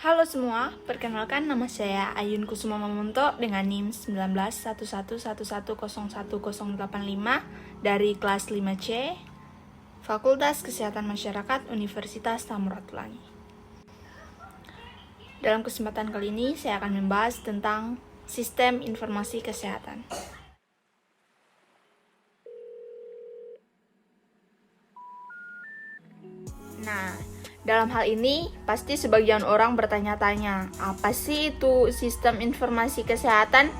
Halo semua, perkenalkan nama saya Ayun Kusuma Mamunto dengan NIM 191111011085 dari kelas 5C, Fakultas Kesehatan Masyarakat Universitas Samratulangi. Dalam kesempatan kali ini, saya akan membahas tentang sistem informasi kesehatan. Nah, dalam hal ini, pasti sebagian orang bertanya-tanya, apa sih itu sistem informasi kesehatan?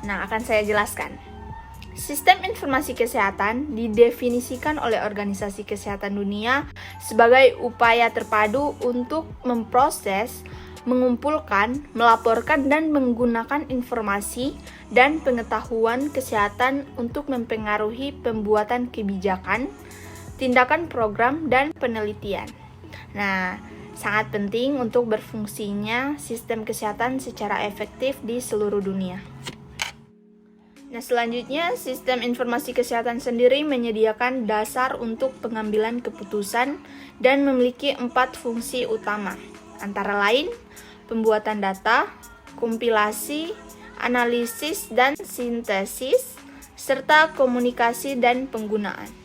Nah, akan saya jelaskan. Sistem informasi kesehatan didefinisikan oleh Organisasi Kesehatan Dunia sebagai upaya terpadu untuk memproses, mengumpulkan, melaporkan, dan menggunakan informasi dan pengetahuan kesehatan untuk mempengaruhi pembuatan kebijakan, tindakan program, dan penelitian. Nah, sangat penting untuk berfungsinya sistem kesehatan secara efektif di seluruh dunia. Nah, selanjutnya, sistem informasi kesehatan sendiri menyediakan dasar untuk pengambilan keputusan dan memiliki 4 fungsi utama, antara lain pembuatan data, kompilasi, analisis dan sintesis, serta komunikasi dan penggunaan.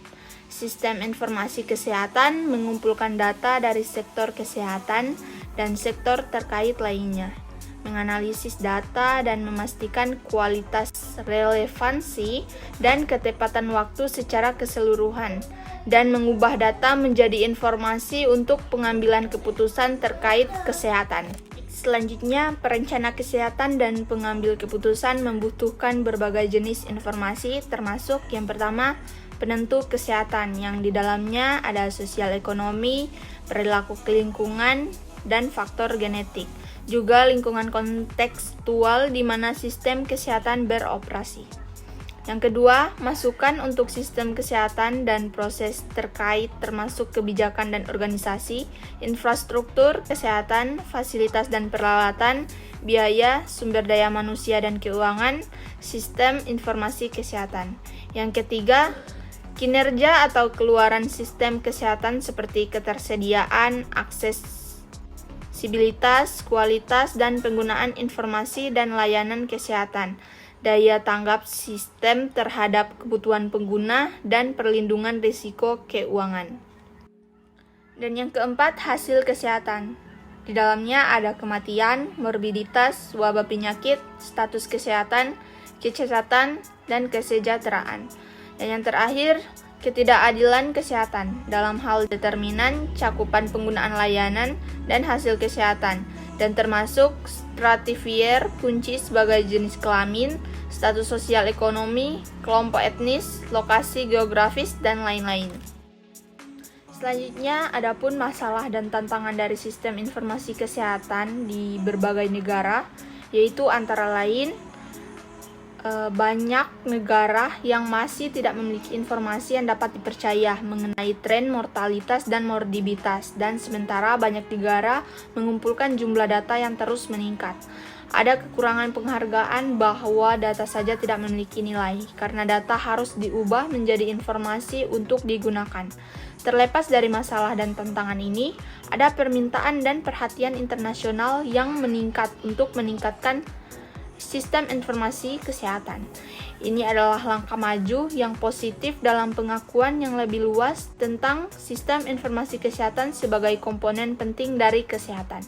Sistem informasi kesehatan mengumpulkan data dari sektor kesehatan dan sektor terkait lainnya, menganalisis data dan memastikan kualitas, relevansi, dan ketepatan waktu secara keseluruhan, dan mengubah data menjadi informasi untuk pengambilan keputusan terkait kesehatan. Selanjutnya, perencana kesehatan dan pengambil keputusan membutuhkan berbagai jenis informasi, termasuk yang pertama, penentu kesehatan yang di dalamnya ada sosial ekonomi, perilaku lingkungan, dan faktor genetik. Juga lingkungan kontekstual di mana sistem kesehatan beroperasi. Yang kedua, masukan untuk sistem kesehatan dan proses terkait termasuk kebijakan dan organisasi, infrastruktur kesehatan, fasilitas dan peralatan, biaya, sumber daya manusia dan keuangan, sistem informasi kesehatan. Yang ketiga, kinerja atau keluaran sistem kesehatan seperti ketersediaan, aksesibilitas, kualitas, dan penggunaan informasi dan layanan kesehatan, daya tanggap sistem terhadap kebutuhan pengguna, dan perlindungan risiko keuangan. Dan yang keempat, hasil kesehatan. Di dalamnya ada kematian, morbiditas, wabah penyakit, status kesehatan, kecacatan, dan kesejahteraan. Dan yang terakhir, ketidakadilan kesehatan dalam hal determinan, cakupan penggunaan layanan, dan hasil kesehatan, dan termasuk stratifier kunci sebagai jenis kelamin, status sosial ekonomi, kelompok etnis, lokasi geografis, dan lain-lain. Selanjutnya, adapun masalah dan tantangan dari sistem informasi kesehatan di berbagai negara, yaitu antara lain banyak negara yang masih tidak memiliki informasi yang dapat dipercaya mengenai tren mortalitas dan morbiditas, dan sementara banyak negara mengumpulkan jumlah data yang terus meningkat. Ada kekurangan penghargaan bahwa data saja tidak memiliki nilai, karena data harus diubah menjadi informasi untuk digunakan. Terlepas dari masalah dan tantangan ini, ada permintaan dan perhatian internasional yang meningkat untuk meningkatkan sistem informasi kesehatan. Ini adalah langkah maju yang positif dalam pengakuan yang lebih luas tentang sistem informasi kesehatan sebagai komponen penting dari kesehatan.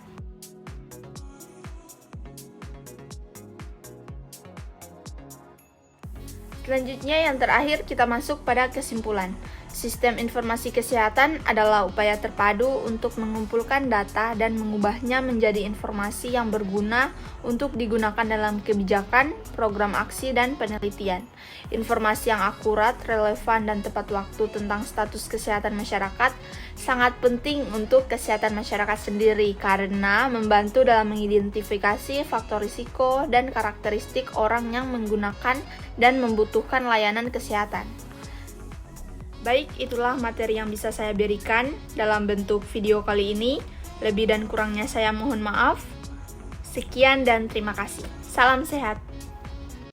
Selanjutnya, yang terakhir, kita masuk pada kesimpulan. Sistem informasi kesehatan adalah upaya terpadu untuk mengumpulkan data dan mengubahnya menjadi informasi yang berguna untuk digunakan dalam kebijakan, program aksi, dan penelitian. Informasi yang akurat, relevan, dan tepat waktu tentang status kesehatan masyarakat sangat penting untuk kesehatan masyarakat sendiri karena membantu dalam mengidentifikasi faktor risiko dan karakteristik orang yang menggunakan dan membutuhkan layanan kesehatan. Baik, itulah materi yang bisa saya berikan dalam bentuk video kali ini. Lebih dan kurangnya saya mohon maaf. Sekian dan terima kasih. Salam sehat.